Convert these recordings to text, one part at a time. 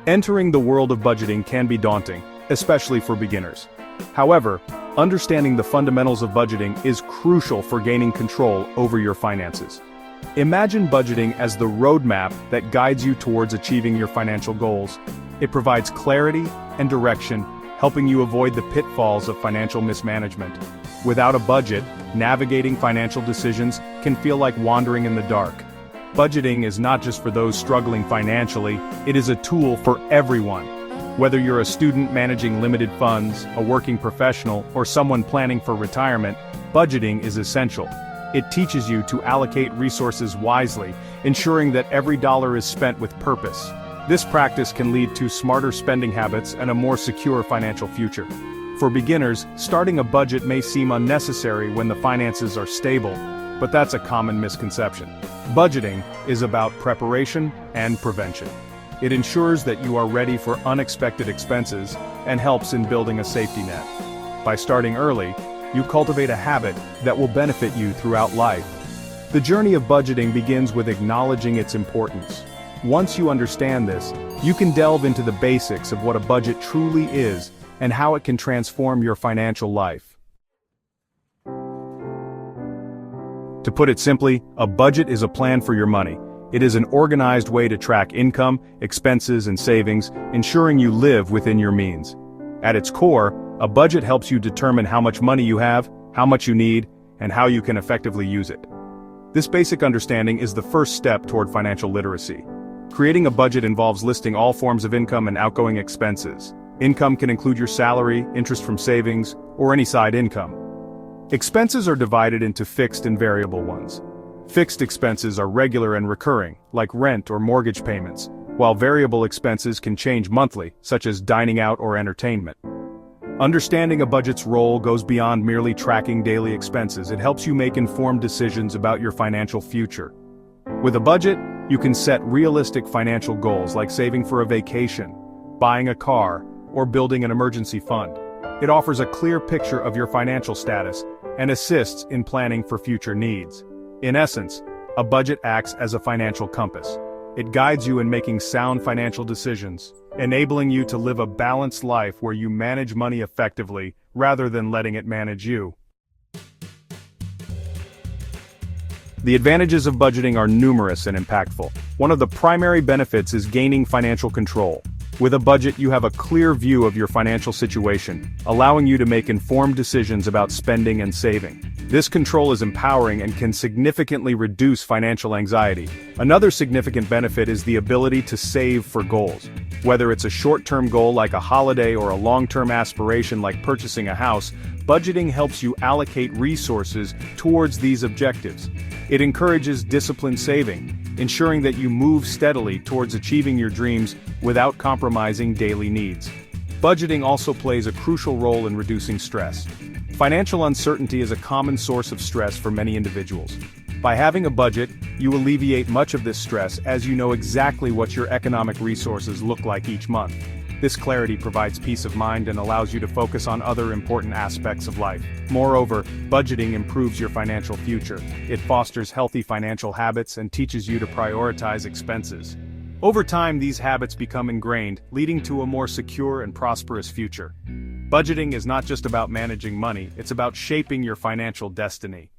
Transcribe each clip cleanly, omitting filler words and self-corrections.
Entering the world of budgeting can be daunting, especially for beginners. However, understanding the fundamentals of budgeting is crucial for gaining control over your finances. Imagine budgeting as the roadmap that guides you towards achieving your financial goals. It provides clarity and direction, helping you avoid the pitfalls of financial mismanagement. Without a budget, navigating financial decisions can feel like wandering in the dark. Budgeting is not just for those struggling financially, it is a tool for everyone. Whether you're a student managing limited funds, a working professional, or someone planning for retirement, budgeting is essential. It teaches you to allocate resources wisely, ensuring that every dollar is spent with purpose. This practice can lead to smarter spending habits and a more secure financial future. For beginners, starting a budget may seem unnecessary when the finances are stable, but that's a common misconception. Budgeting is about preparation and prevention. It ensures that you are ready for unexpected expenses and helps in building a safety net. By starting early, you cultivate a habit that will benefit you throughout life. The journey of budgeting begins with acknowledging its importance. Once you understand this, you can delve into the basics of what a budget truly is and how it can transform your financial life. To put it simply, a budget is a plan for your money. It is an organized way to track income, expenses, and savings, ensuring you live within your means. At its core, a budget helps you determine how much money you have, how much you need, and how you can effectively use it. This basic understanding is the first step toward financial literacy. Creating a budget involves listing all forms of income and outgoing expenses. Income can include your salary, interest from savings, or any side income. Expenses are divided into fixed and variable ones. Fixed expenses are regular and recurring, like rent or mortgage payments, while variable expenses can change monthly, such as dining out or entertainment. Understanding a budget's role goes beyond merely tracking daily expenses. It helps you make informed decisions about your financial future. With a budget, you can set realistic financial goals like saving for a vacation, buying a car, or building an emergency fund. It offers a clear picture of your financial status and assists in planning for future needs. In essence, a budget acts as a financial compass. It guides you in making sound financial decisions, enabling you to live a balanced life where you manage money effectively rather than letting it manage you. The advantages of budgeting are numerous and impactful. One of the primary benefits is gaining financial control. With a budget, you have a clear view of your financial situation, allowing you to make informed decisions about spending and saving. This control is empowering and can significantly reduce financial anxiety. Another significant benefit is the ability to save for goals. Whether it's a short-term goal like a holiday or a long-term aspiration like purchasing a house, budgeting helps you allocate resources towards these objectives. It encourages disciplined saving, ensuring that you move steadily towards achieving your dreams without compromising daily needs. Budgeting also plays a crucial role in reducing stress. Financial uncertainty is a common source of stress for many individuals. By having a budget, you alleviate much of this stress as you know exactly what your economic resources look like each month. This clarity provides peace of mind and allows you to focus on other important aspects of life. Moreover, budgeting improves your financial future. It fosters healthy financial habits and teaches you to prioritize expenses. Over time, these habits become ingrained, leading to a more secure and prosperous future. Budgeting is not just about managing money, it's about shaping your financial destiny.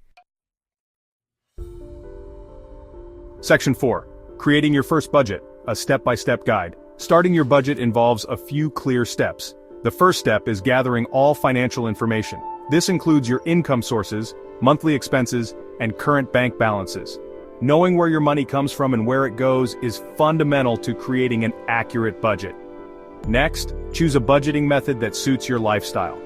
Section 4. Creating your first budget, a step-by-step guide. Starting your budget involves a few clear steps. The first step is gathering all financial information. This includes your income sources, monthly expenses, and current bank balances. Knowing where your money comes from and where it goes is fundamental to creating an accurate budget. Next, choose a budgeting method that suits your lifestyle.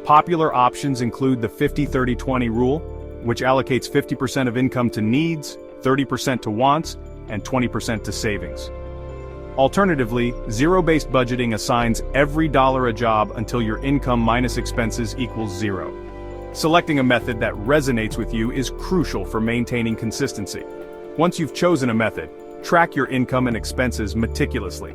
Popular options include the 50-30-20 rule, which allocates 50% of income to needs, 30% to wants, and 20% to savings. Alternatively, zero-based budgeting assigns every dollar a job until your income minus expenses equals zero. Selecting a method that resonates with you is crucial for maintaining consistency. Once you've chosen a method, track your income and expenses meticulously.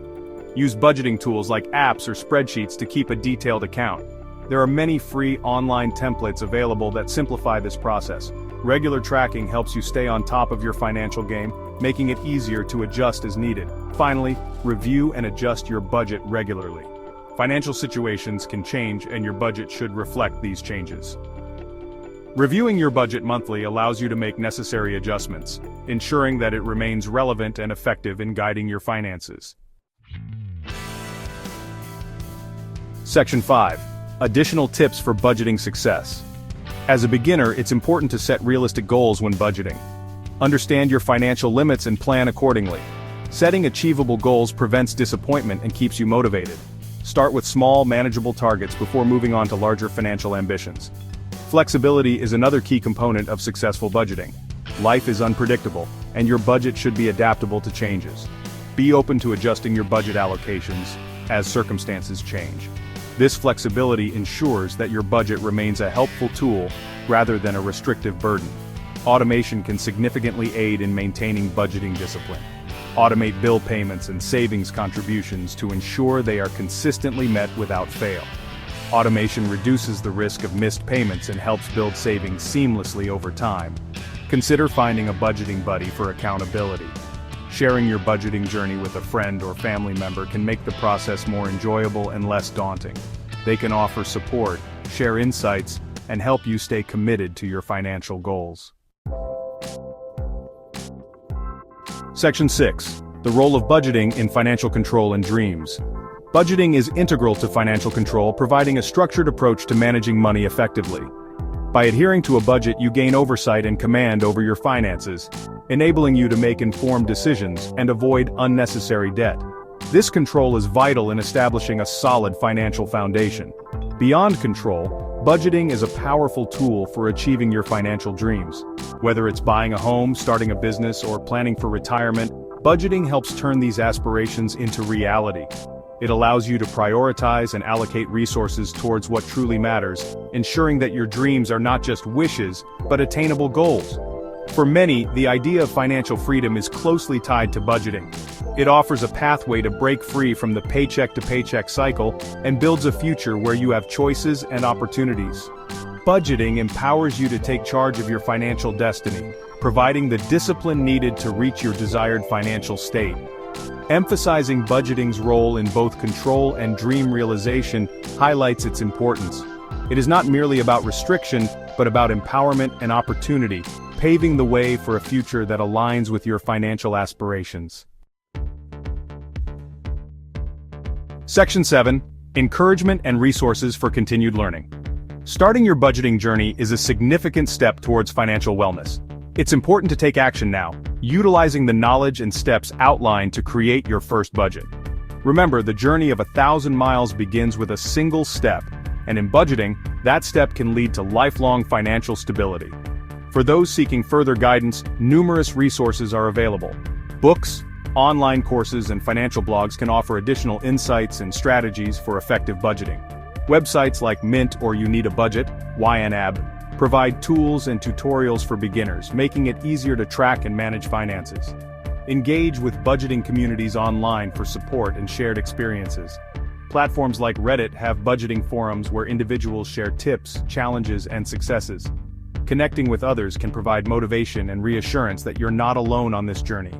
Use budgeting tools like apps or spreadsheets to keep a detailed account. There are many free online templates available that simplify this process. Regular tracking helps you stay on top of your financial game, making it easier to adjust as needed. Finally, review and adjust your budget regularly. Financial situations can change and your budget should reflect these changes. Reviewing your budget monthly allows you to make necessary adjustments, ensuring that it remains relevant and effective in guiding your finances. Section 5. Additional tips for budgeting success. As a beginner, it's important to set realistic goals when budgeting. Understand your financial limits and plan accordingly. Setting achievable goals prevents disappointment and keeps you motivated. Start with small, manageable targets before moving on to larger financial ambitions. Flexibility is another key component of successful budgeting. Life is unpredictable, and your budget should be adaptable to changes. Be open to adjusting your budget allocations as circumstances change. This flexibility ensures that your budget remains a helpful tool rather than a restrictive burden. Automation can significantly aid in maintaining budgeting discipline. Automate bill payments and savings contributions to ensure they are consistently met without fail. Automation reduces the risk of missed payments and helps build savings seamlessly over time. Consider finding a budgeting buddy for accountability. Sharing your budgeting journey with a friend or family member can make the process more enjoyable and less daunting. They can offer support, share insights, and help you stay committed to your financial goals. Section 6. The role of budgeting in financial control and dreams. Budgeting is integral to financial control, providing a structured approach to managing money effectively. By adhering to a budget, you gain oversight and command over your finances, enabling you to make informed decisions and avoid unnecessary debt. This control is vital in establishing a solid financial foundation. Beyond control, budgeting is a powerful tool for achieving your financial dreams. Whether it's buying a home, starting a business, or planning for retirement, budgeting helps turn these aspirations into reality. It allows you to prioritize and allocate resources towards what truly matters, ensuring that your dreams are not just wishes, but attainable goals. For many, the idea of financial freedom is closely tied to budgeting. It offers a pathway to break free from the paycheck-to-paycheck cycle and builds a future where you have choices and opportunities. Budgeting empowers you to take charge of your financial destiny, providing the discipline needed to reach your desired financial state. Emphasizing budgeting's role in both control and dream realization highlights its importance. It is not merely about restriction, but about empowerment and opportunity, paving the way for a future that aligns with your financial aspirations. Section 7. Encouragement and resources for continued learning. Starting your budgeting journey is a significant step towards financial wellness. It's important to take action now, utilizing the knowledge and steps outlined to create your first budget. Remember, the journey of 1,000 miles begins with a single step, and in budgeting, that step can lead to lifelong financial stability. For those seeking further guidance, numerous resources are available. Books, online courses, and financial blogs can offer additional insights and strategies for effective budgeting. Websites like Mint or You Need a Budget, YNAB, provide tools and tutorials for beginners, making it easier to track and manage finances. Engage with budgeting communities online for support and shared experiences. Platforms like Reddit have budgeting forums where individuals share tips, challenges, and successes. Connecting with others can provide motivation and reassurance that you're not alone on this journey.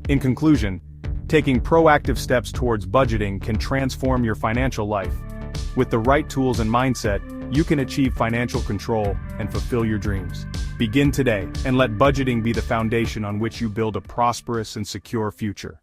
In conclusion, taking proactive steps towards budgeting can transform your financial life. With the right tools and mindset, you can achieve financial control and fulfill your dreams. Begin today and let budgeting be the foundation on which you build a prosperous and secure future.